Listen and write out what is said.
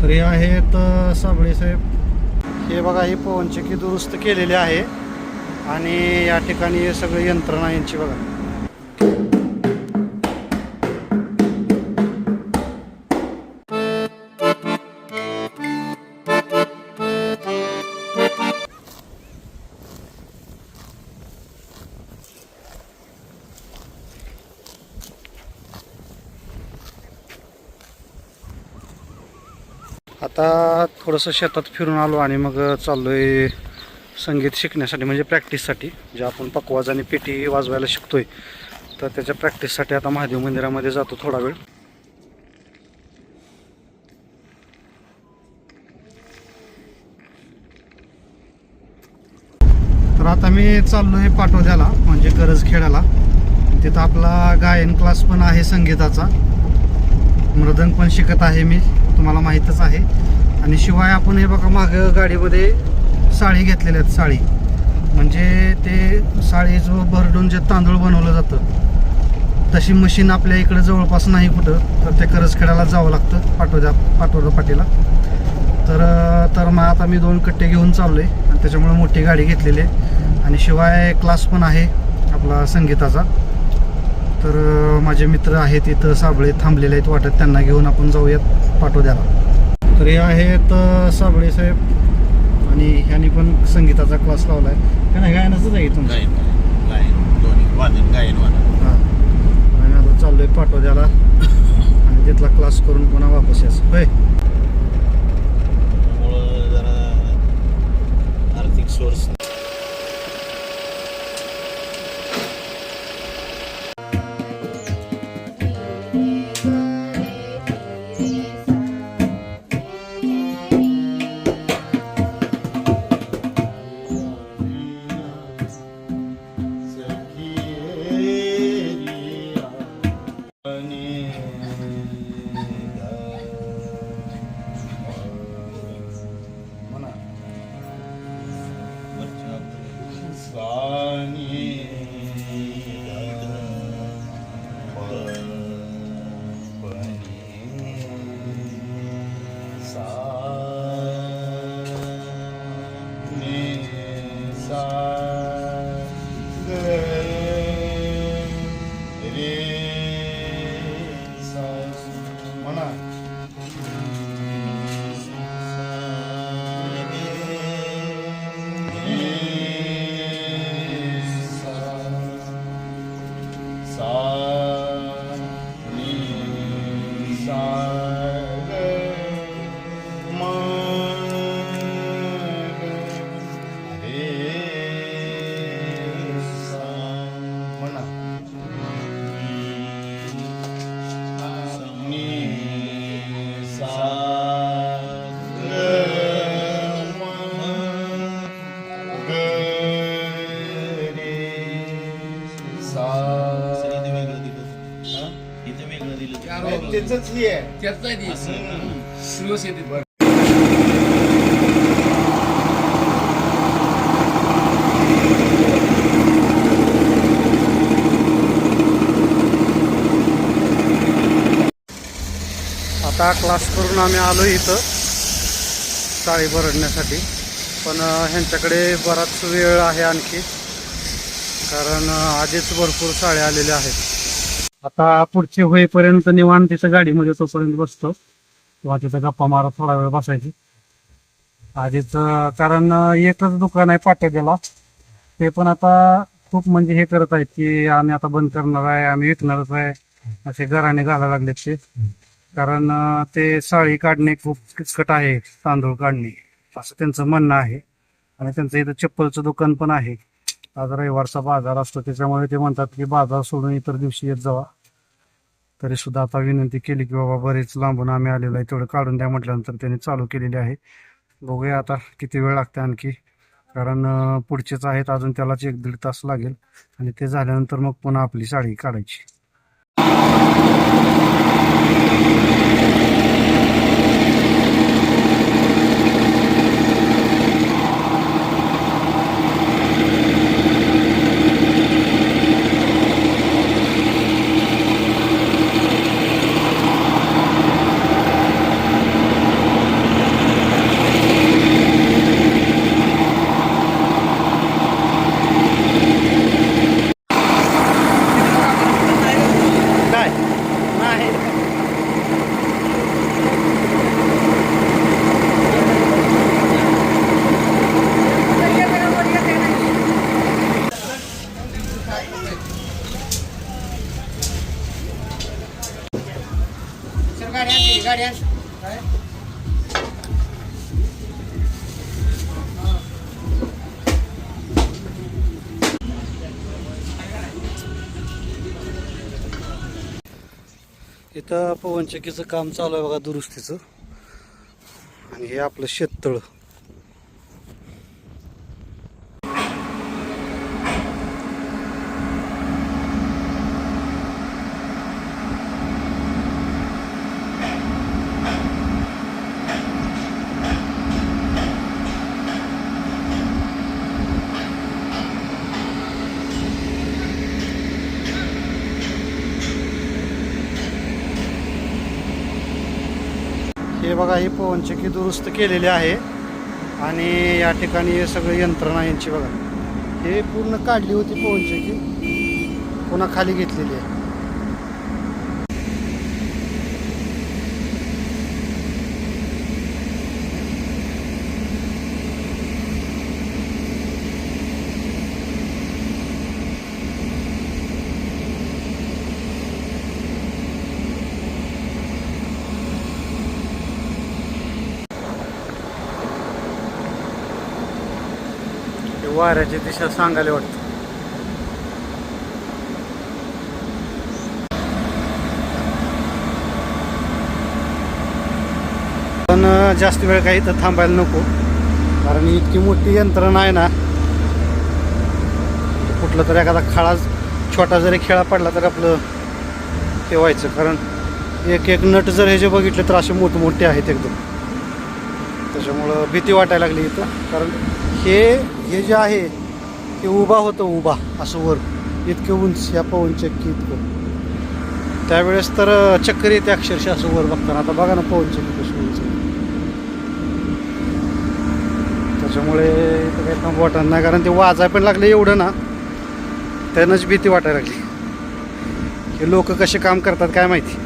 तर हे आहेत साबळे साहेब. हे बघा, ही पवनचक्की दुरुस्त केलेली आहे आणि या ठिकाणी सगळी यंत्रणा यांची बघा. आता थोडंसं शेतात फिरून आलो आणि मग चाललो आहे संगीत शिकण्यासाठी, म्हणजे प्रॅक्टिससाठी. जे आपण पकवाज आणि पेटी वाजवायला शिकतोय, तर त्याच्या प्रॅक्टिससाठी आता महादेव मंदिरामध्ये जातो थोडा वेळ. तर आता मी चाललो आहे पाटोद्याला, म्हणजे गरजखेड्याला. तिथं आपला गायन क्लास पण आहे संगीताचा, मृदंग पण शिकत आहे मी, तुम्हाला माहीतच आहे. आणि शिवाय आपण हे बघा मागं गाडीमध्ये साळी घेतलेल्या आहेत. साळी म्हणजे ते साळी जो भरडून जे तांदूळ बनवलं जातं, तशी मशीन आपल्या इकडे जवळपास नाही कुठं. तर ते करजखेड्याला जावं लागतं, पाटोदा पाटीला. तर मग आता मी 2 कट्टे घेऊन चाललो आहे आणि त्याच्यामुळे मोठी गाडी घेतलेली आहे. आणि शिवाय क्लास पण आहे आपला संगीताचा. तर माझे मित्र आहेत इथं साबळे थांबलेले आहेत वाटत, त्यांना घेऊन आपण जाऊयात पाटोद्याला. तर हे आहेत साबळे साहेब आणि ह्यांनी पण संगीताचा क्लास लावला आहे. काय नाही, गायनाचंच आहे इथून. गायन हां, आणि आता चाललो आहे पाटोद्याला आणि तिथला क्लास करून पुन्हा वापस यायचं. होय, त्यामुळं जरा आर्थिक सोर्स. आता क्लास करून आम्ही आलो इथं साळी भरडण्यासाठी. पण ह्यांच्याकडे बराच वेळ आहे आणखी, कारण आधीच भरपूर साळ्या आलेल्या आहेत. आता पुढचे होईपर्यंत निवांत तिथं गाडीमध्ये तोपर्यंत बसतो किंवा तिथं गप्पा मारत थोडा वेळ बसायची आधीच. कारण एकच दुकान आहे पाटोद्याला, ते पण आता खूप म्हणजे हे करत आहेत की आम्ही आता बंद करणार आहे, आम्ही विकणारच आहे, असे घराने घालायला लागलेत ते. कारण ते साळी काढणे खूप किचकट आहे, तांदूळ काढणे, असं त्यांचं म्हणणं आहे. आणि त्यांचं इथं चप्पलचं दुकान पण आहे. आज रविवारचा बाजार असतो, त्याच्यामुळे ते म्हणतात की बाजार सोडून इतर दिवशी येत जावा. तरी सुद्धा आता विनंती केली की बाबा बरेच लांबून आम्ही आलेलो आहे, तेवढं काढून द्या म्हटल्यानंतर त्यांनी चालू केलेली आहे. बघूया आता किती वेळ लागते आणखी, कारण पुढचेच आहेत अजून, त्यालाच 1-1.5 तास लागेल. आणि ते झाल्यानंतर मग पुन्हा आपली साडी काढायची. इथं पवनचक्कीचं काम चालू आहे बघा, दुरुस्तीचं. आणि हे आपलं शेततळ. हे बघा, ही पवनचक्की दुरुस्त केलेली आहे आणि या ठिकाणी हे सगळे यंत्रणा यांची बघा, हे पूर्ण काढली होती पवनचक्की, पुन्हा खाली घेतलेली आहे. वाऱ्याची दिशा सांगायला वाटतं. पण जास्त वेळ काही इथं थांबायला नको, कारण इतकी मोठी यंत्रणा आहे ना. कुठलं तरी एखादा खळा छोटा जरी खेळा पडला तर आपलं हे व्हायचं, कारण एक एक नट जर हे जे बघितले तर असे मोठमोठे आहेत एकदम. त्याच्यामुळं भीती वाटायला लागली इथं, कारण हे जे आहे ते उभा होतं, उभा असं वर इतके उंच या पवनचक्की इतकं. त्यावेळेस तर चक्कर येते अक्षरशः असं वर बघताना. आता बघा ना पवनचक्की कशी उंच. त्याच्यामुळे इथं काही थांबू वाटत नाही, कारण ते वाजाय पण लागले एवढं ना, त्यानंच भीती वाटायला लागली. हे लोक कसे काम करतात काय माहिती.